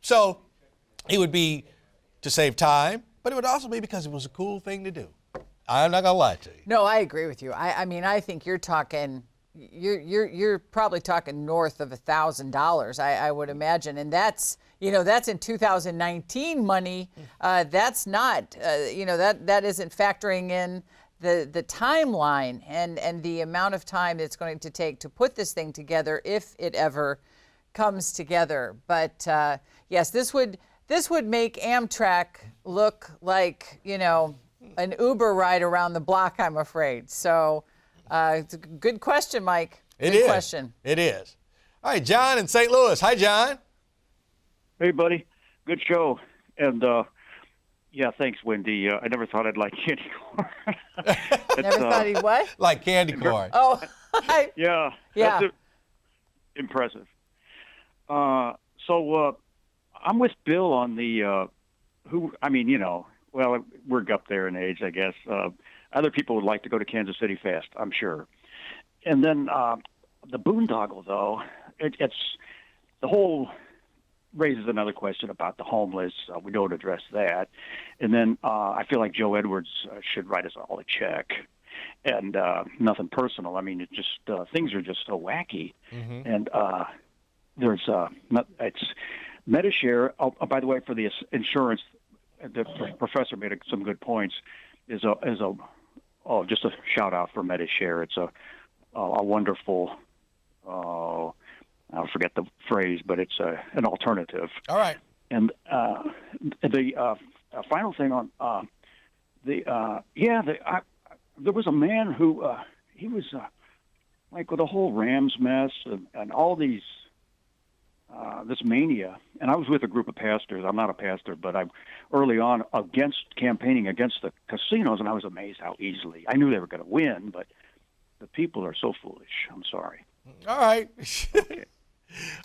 So it would be to save time, but it would also be because it was a cool thing to do. I'm not gonna lie to you. No, I agree with you. I mean, I think you're talking. You're probably talking north of $1,000. I would imagine, and that's in 2019 money. That's not that isn't factoring in the timeline and the amount of time it's going to take to put this thing together, if it ever comes together. But yes, this would make Amtrak look like an Uber ride around the block, I'm afraid. So it's a good question, Mike. Good question. It is. All right, John in St. Louis. Hi, John. Hey, buddy. Good show. And, yeah, thanks, Wendy. I never thought I'd like candy corn. Never thought he'd what? Like candy corn. Oh, yeah. Yeah. That's impressive. So I'm with Bill on the well, we're up there in age, I guess. Other people would like to go to Kansas City fast, I'm sure. And then the boondoggle, though, it's the whole raises another question about the homeless. We don't address that. And then I feel like Joe Edwards should write us all a check. And nothing personal. I mean, it just things are just so wacky. Mm-hmm. And there's it's MediShare. Oh, by the way, for the insurance, the professor made some good points. Is just a shout out for MediShare. It's a wonderful. I forget the phrase, but it's an alternative. All right. And the final thing on there was a man who he was like with the whole Rams mess and all these this mania. And I was with a group of pastors. I'm not a pastor, but I'm early on campaigning against the casinos, and I was amazed how easily. I knew they were going to win, but the people are so foolish. I'm sorry. All right. Okay.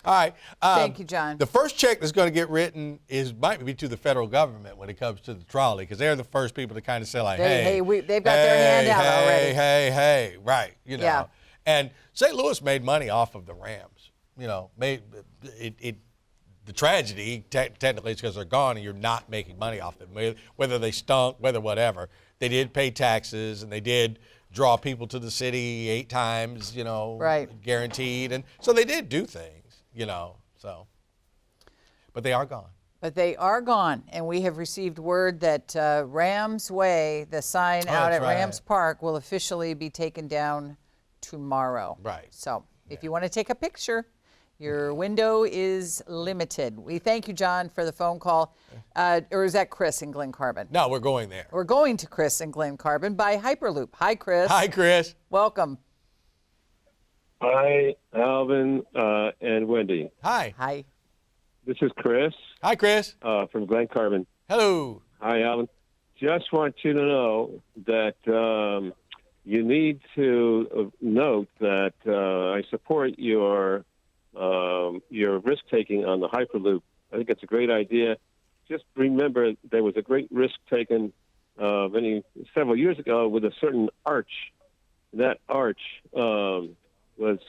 All right. Thank you, John. The first check that's going to get written might be to the federal government when it comes to the trolley, because they're the first people to kind of say, like, they've got their hand out already. Hey, right. You know. Yeah. And St. Louis made money off of the Rams. You know, made it. The tragedy, technically, it's because they're gone and you're not making money off them. Whether they stunk, whatever. They did pay taxes and they did draw people to the city 8 times, you know, right. Guaranteed. And so they did do things, you know, so. But they are gone. But they are gone, and we have received word that Rams Way, the sign out at Rams Park, will officially be taken down tomorrow. Right. So if you want to take a picture, your window is limited. We thank you, John, for the phone call. Or is that Chris in Glen Carbon? No, we're going there. We're going to Chris in Glen Carbon by Hyperloop. Hi, Chris. Hi, Chris. Welcome. Hi, Alvin and Wendy. Hi. Hi. This is Chris. Hi, Chris. From Glen Carbon. Hello. Hi, Alvin. Just want you to know that you need to note that I support your risk taking on the Hyperloop. I think it's a great idea. Just remember there was a great risk taken several years ago with a certain arch. That arch was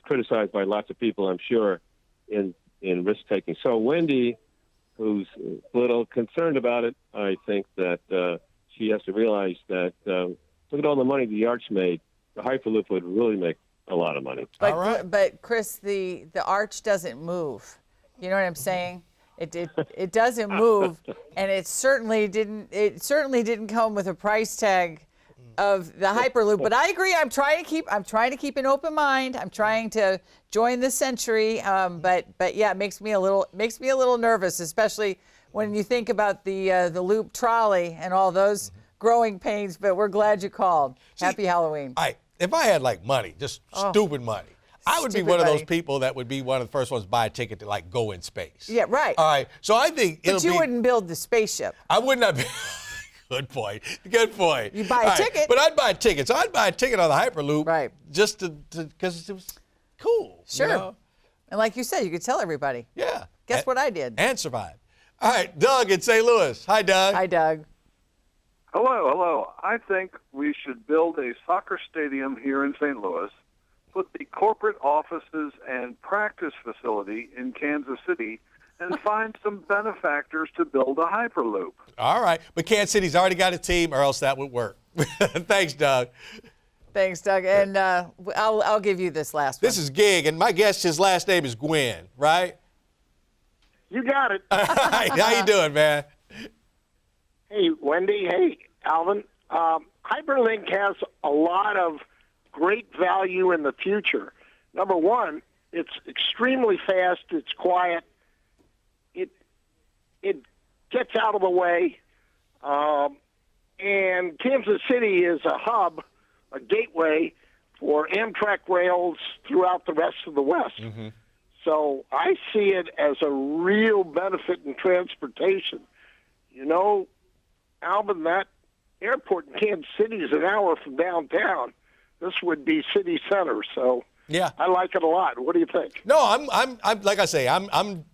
criticized by lots of people, I'm sure, in risk taking. So Wendy, who's a little concerned about it, I think that she has to realize that look at all the money the arch made. The Hyperloop would really make a lot of money. But Chris, the arch doesn't move. You know what I'm saying? It doesn't move, and it certainly didn't come with a price tag of the Hyperloop. But I agree. I'm trying to keep an open mind. I'm trying to join the century. But yeah, it makes me a little nervous, especially when you think about the loop trolley and all those growing pains. But we're glad you called. Happy Halloween. If I had like money, just stupid money, I would be one of those people that would be one of the first ones to buy a ticket to like go in space. Yeah, right. All right. So I think But you wouldn't build the spaceship. I would not be. Good point. Good point. You buy a ticket. But I'd buy a ticket. So I'd buy a ticket on the Hyperloop. Right. Just because it was cool. Sure. You know? And like you said, you could tell everybody. Yeah. Guess what I did? And survive. All right. Doug in St. Louis. Hi, Doug. Hi, Doug. Hello. I think we should build a soccer stadium here in St. Louis, put the corporate offices and practice facility in Kansas City, and find some benefactors to build a Hyperloop. All right. But Kansas City's already got a team, or else that would work. Thanks, Doug. Thanks, Doug. And I'll give you this last one. This is Gig, and my guess his last name is Gwynn, right? You got it. All right. How you doing, man? Hey, Wendy. Hey, Alvin. Hyperlink has a lot of great value in the future. Number one, it's extremely fast. It's quiet. It gets out of the way. And Kansas City is a hub, a gateway for Amtrak rails throughout the rest of the West. Mm-hmm. So I see it as a real benefit in transportation. You know, Alvin, that airport in Kansas City is an hour from downtown. This would be city center, so yeah, I like it a lot. What do you think? No, I'm like I say, I'm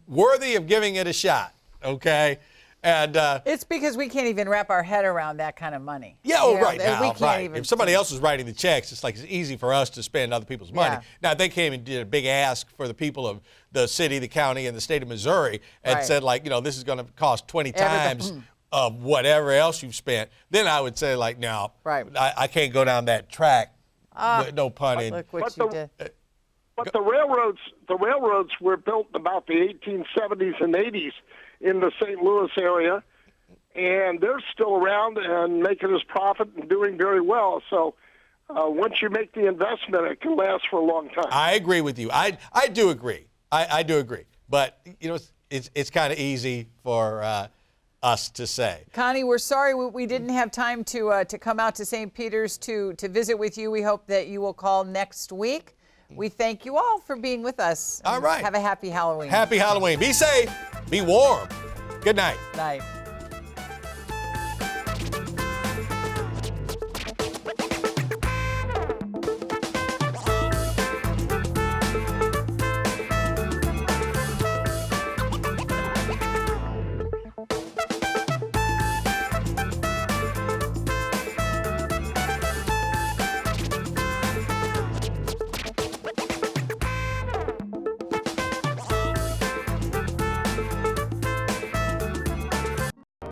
worthy of giving it a shot. Okay, and it's because we can't even wrap our head around that kind of money. Yeah, right now, we can't right. even. If somebody else is writing the checks, it's like it's easy for us to spend other people's money. Yeah. Now, if they came and did a big ask for the people of the city, the county, and the state of Missouri, and Right. said like, this is going to cost 20 times of whatever else you've spent, then I would say like, no, right. I can't go down that track. No pun in. Look what you did. But the railroads were built in about the 1870s and 80s in the St. Louis area, and they're still around and making us profit and doing very well. So once you make the investment, it can last for a long time. I agree with you. I do agree. I do agree. But, you know, it's kind of easy for us to say. Connie, we're sorry we didn't have time to come out to St. Peter's to visit with you. We hope that you will call next week. We thank you all for being with us. All right. Have a happy Halloween. Happy Halloween. Be safe. Be warm. Good night. Night.